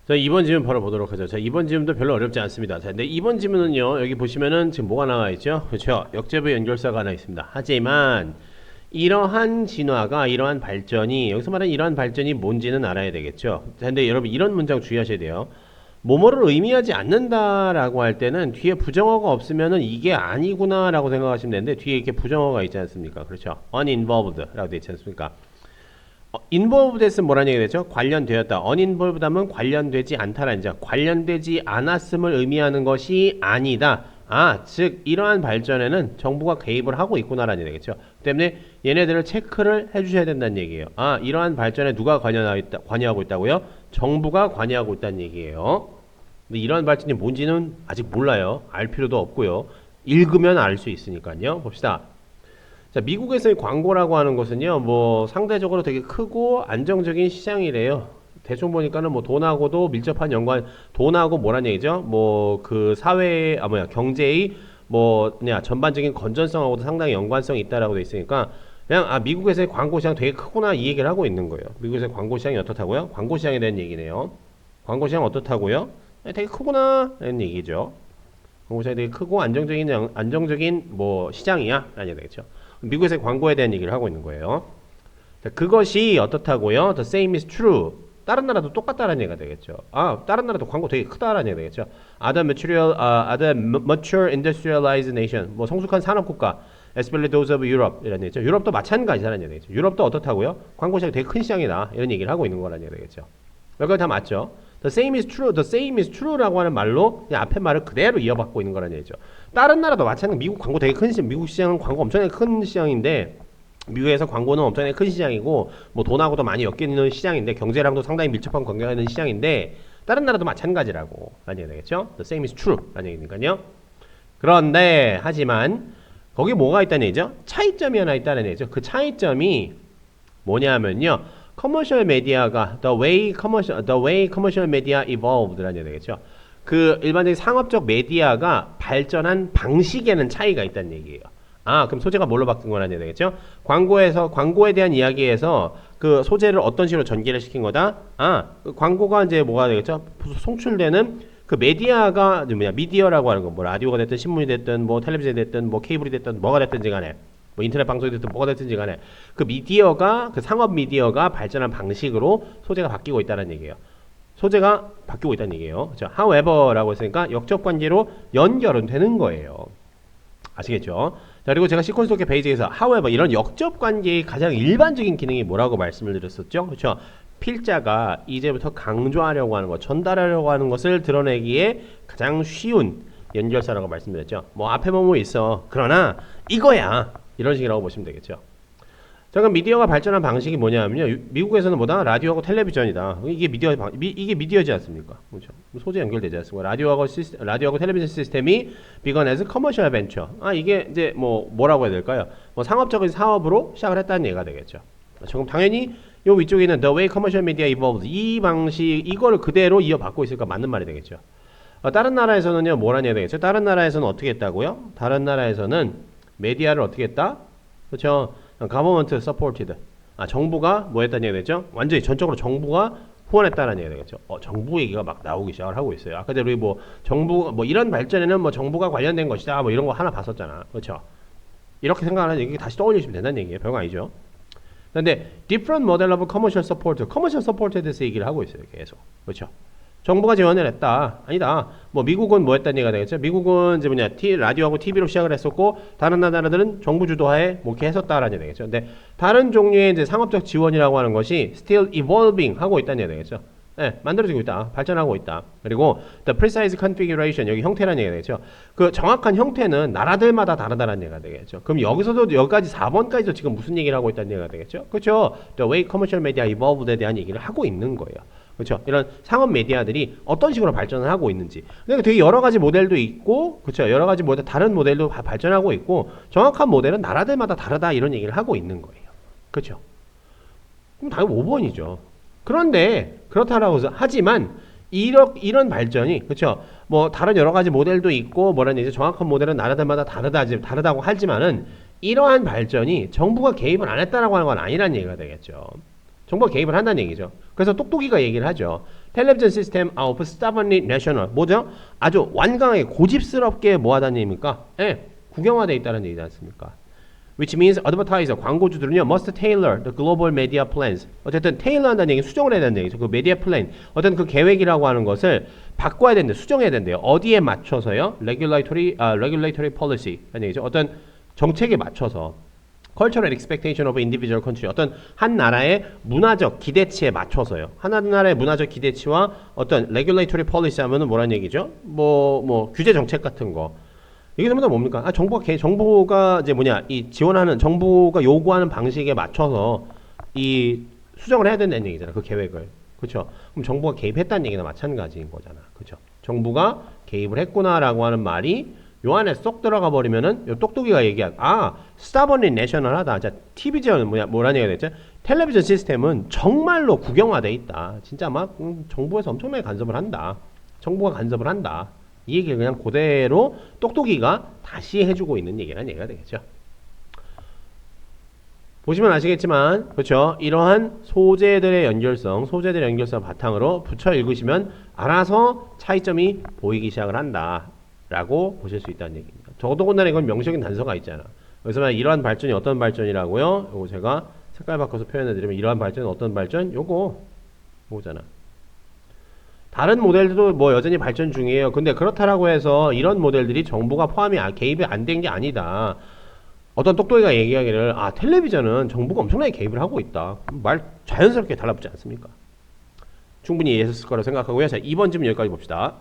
자, 2번 질문 바로 보도록 하죠. 자, 2번 질문도 별로 어렵지 않습니다. 자, 근데 2번 질문은요, 여기 보시면은 지금 뭐가 나와 있죠? 그렇죠? 역제부 연결사가 하나 있습니다. 하지만 이러한 진화가, 이러한 발전이, 여기서 말하는 이러한 발전이 뭔지는 알아야 되겠죠? 자, 근데 여러분 이런 문장 주의하셔야 돼요. 뭐뭐를 의미하지 않는다라고 할 때는 뒤에 부정어가 없으면은 이게 아니구나라고 생각하시면 되는데 뒤에 이렇게 부정어가 있지 않습니까? 그렇죠? uninvolved라고 되어 있지 않습니까? involved 했으면 뭐라는 얘기가 되죠? 관련되었다. uninvolved 하면 관련되지 않다라는 점. 관련되지 않았음을 의미하는 것이 아니다. 아, 즉 이러한 발전에는 정부가 개입을 하고 있구나라는 얘기겠죠. 때문에 얘네들을 체크를 해주셔야 된다는 얘기예요. 아, 이러한 발전에 누가 관여하고 있다고요? 정부가 관여하고 있다는 얘기예요. 근데 이러한 발전이 뭔지는 아직 몰라요. 알 필요도 없고요. 읽으면 알 수 있으니까요. 봅시다. 자, 미국에서의 광고라고 하는 것은요, 뭐 상대적으로 되게 크고 안정적인 시장이래요. 대충 보니까는 뭐 돈하고도 밀접한 연관, 돈하고 뭐란 얘기죠? 뭐 그 사회, 경제의 뭐냐 전반적인 건전성하고도 상당히 연관성이 있다라고 돼 있으니까 그냥 미국에서의 광고 시장 되게 크구나 이 얘기를 하고 있는 거예요. 미국에서의 광고 시장이 어떻다고요? 광고 시장에 대한 얘기네요. 광고 시장 어떻다고요? 되게 크구나 라는 얘기죠. 광고 시장이 되게 크고 안정적인 뭐 시장이야 라는 얘기 되겠죠. 미국에서의 광고에 대한 얘기를 하고 있는 거예요. 자, 그것이 어떻다고요? The same is true. 다른 나라도 똑같다라는 얘기가 되겠죠. 아, 다른 나라도 광고 되게 크다라는 얘기가 되겠죠. Other mature industrialized nation. 뭐 성숙한 산업 국가. Especially those of Europe. 이런 얘기죠. 유럽도 마찬가지라는 얘기가 되겠죠. 유럽도 어떻다고요? 광고 시장이 되게 큰 시장이다. 이런 얘기를 하고 있는 거라는 얘기가 되겠죠. 여기까지 다 맞죠? The same is true. The same is true라고 하는 말로 그냥 앞에 말을 그대로 이어받고 있는 거라는 얘기죠. 다른 나라도 마찬가지. 미국 광고 되게 큰 시장. 미국 시장은 광고 엄청나게 큰 시장인데 미국에서 광고는 엄청나게 큰 시장이고 뭐 돈하고도 많이 엮이는 시장인데 경제랑도 상당히 밀접한 관계가 있는 시장인데 다른 나라도 마찬가지라고 라는 얘기가 되겠죠. The same is true 라는 얘기니까요. 그런데 하지만 거기 뭐가 있다는 얘기죠? 차이점이 하나 있다는 얘기죠. 그 차이점이 뭐냐면요. 커머셜 메디어가 the way commercial media evolved라는 얘기가 되겠죠. 그 일반적인 상업적 메디어가 발전한 방식에는 차이가 있다는 얘기예요. 아, 그럼 소재가 뭘로 바뀐 거라는 얘기 되겠죠? 광고에 대한 이야기에서 그 소재를 어떤 식으로 전개를 시킨 거다? 아, 그 광고가 이제 뭐가 되겠죠? 송출되는 그 메디어가 미디어라고 하는 거, 뭐 라디오가 됐든 신문이 됐든 뭐 텔레비전이 됐든 뭐 케이블이 됐든 뭐가 됐든지 간에 뭐 인터넷 방송이 됐든 뭐가 됐든지 간에 그 미디어가 그 상업 미디어가 발전한 방식으로 소재가 바뀌고 있다는 얘기예요. 소재가 바뀌고 있다는 얘기예요. 그렇죠? However라고 했으니까 역적 관계로 연결은 되는 거예요. 아시겠죠? 자, 그리고 제가 시퀀스 토크 페이지에서 however 이런 역접 관계의 가장 일반적인 기능이 뭐라고 말씀을 드렸었죠? 그렇죠? 필자가 이제부터 강조하려고 하는 것, 전달하려고 하는 것을 드러내기에 가장 쉬운 연결사라고 말씀드렸죠. 뭐 앞에 뭐뭐 있어. 그러나 이거야. 이런 식이라고 보시면 되겠죠. 자, 그럼 미디어가 발전한 방식이 뭐냐면요. 미국에서는 뭐다? 라디오하고 텔레비전이다. 이게 미디어지 않습니까? 그렇죠? 소재 연결되지 않습니까? 라디오하고 텔레비전 시스템이 begun as commercial venture. 아, 이게 이제 뭐라고 해야 될까요? 뭐 상업적인 사업으로 시작을 했다는 얘기가 되겠죠. 그럼 당연히 요 위쪽에 있는 the way commercial media evolved 이 방식 이거를 그대로 이어받고 있으니까 맞는 말이 되겠죠. 다른 나라에서는요, 뭐라는 얘기가 되겠죠? 다른 나라에서는 어떻게 했다고요? 다른 나라에서는 메디아를 어떻게 했다? 그렇죠? government supported. 아, 정부가 뭐 했다는 얘기가 되죠? 완전히 전적으로 정부가 후원했다는 얘기가 되겠죠. 정부 얘기가 막 나오기 시작을 하고 있어요. 아까 우리 뭐 정부 뭐 이런 발전에는 뭐 정부가 관련된 것이다. 뭐 이런 거 하나 봤었잖아. 그렇죠? 이렇게 생각하는 얘기 다시 떠올리시면 된다는 얘기예요. 별거 아니죠. 근데 different model of commercial support에 대해서 얘기를 하고 있어요. 계속. 그렇죠? 정부가 지원을 했다. 아니다. 뭐 미국은 뭐 했다는 얘기가 되겠죠. 미국은 이제 라디오하고 TV로 시작을 했었고 다른 나라들은 정부 주도하에 뭐 이렇게 했었다라는 얘기 되겠죠. 근데 다른 종류의 이제 상업적 지원이라고 하는 것이 still evolving 하고 있다는 얘기 되겠죠. 네, 만들어지고 있다. 발전하고 있다. 그리고 the precise configuration 여기 형태라는 얘기가 되겠죠. 그 정확한 형태는 나라들마다 다르다는 얘기가 되겠죠. 그럼 여기서도 여기까지 4번까지도 지금 무슨 얘기를 하고 있다는 얘기가 되겠죠. 그렇죠. The way commercial media evolved에 대한 얘기를 하고 있는 거예요. 그렇죠. 이런 상업 메디아들이 어떤 식으로 발전을 하고 있는지. 그러니까 되게 여러 가지 모델도 있고, 그렇죠. 여러 가지 다른 모델도 발전하고 있고, 정확한 모델은 나라들마다 다르다 이런 얘기를 하고 있는 거예요. 그렇죠. 그럼 당연히 5번이죠. 그런데 그렇다라고 해서 하지만 이런 발전이 그렇죠. 뭐 다른 여러 가지 모델도 있고 뭐라는 이제 정확한 모델은 나라들마다 다르다고 하지만은 이러한 발전이 정부가 개입을 안 했다라고 하는 건 아니라는 얘기가 되겠죠. 정부가 개입을 한다는 얘기죠. 그래서 똑똑이가 얘기를 하죠. 텔레비전 시스템 of stubbornly national. 뭐죠? 아주 완강하게 고집스럽게 뭐하다는 얘기입니까? 예, 국영화되어 있다는 얘기지 않습니까? Which means advertiser, 광고주들은요 must tailor the global media plans. 어쨌든 테일러한다는 얘기는 수정을 해야 된다는 얘기죠. 그 media plan, 어떤 그 계획이라고 하는 것을 바꿔야 된대, 수정해야 된대요. 어디에 맞춰서요? regulatory policy라는 얘기죠. 어떤 정책에 맞춰서 cultural expectation of individual country, 어떤 한 나라의 문화적 기대치에 맞춰서요. 한 나라의 문화적 기대치와 어떤 regulatory policy 하면은 뭐란 얘기죠? 뭐 규제 정책 같은 거. 이게 전부 다 뭡니까? 정부가 이제 이 지원하는, 정부가 요구하는 방식에 맞춰서 이 수정을 해야 된다는 얘기잖아. 그 계획을. 그렇죠? 그럼 정부가 개입했다는 얘기나 마찬가지인 거잖아. 그렇죠? 정부가 개입을 했구나라고 하는 말이 요 안에 쏙 들어가 버리면은 요 똑똑이가 얘기한 stubbornly national하다. 자, TV전 뭐라는 얘기가 됐죠? 텔레비전 시스템은 정말로 국영화돼 있다. 진짜 막 정부에서 엄청나게 간섭을 한다. 정부가 간섭을 한다. 이 얘기를 그냥 그대로 똑똑이가 다시 해주고 있는 얘기라는 얘기가 되겠죠. 보시면 아시겠지만, 그렇죠? 이러한 소재들의 연결성 바탕으로 붙여 읽으시면 알아서 차이점이 보이기 시작을 한다 라고 보실 수 있다는 얘기입니다. 더더군다나 이건 명시적인 단서가 있잖아. 그래서 이러한 발전이 어떤 발전이라고요? 요거 제가 색깔 바꿔서 표현해드리면 이러한 발전은 어떤 발전? 요거잖아. 다른 모델들도 뭐 여전히 발전 중이에요. 근데 그렇다라고 해서 이런 모델들이 정부가 개입이 안 된 게 아니다. 어떤 똑똑이가 얘기하기를 텔레비전은 정부가 엄청나게 개입을 하고 있다. 말 자연스럽게 달라붙지 않습니까? 충분히 이해했을 거라고 생각하고요. 자, 2번 질문 여기까지 봅시다.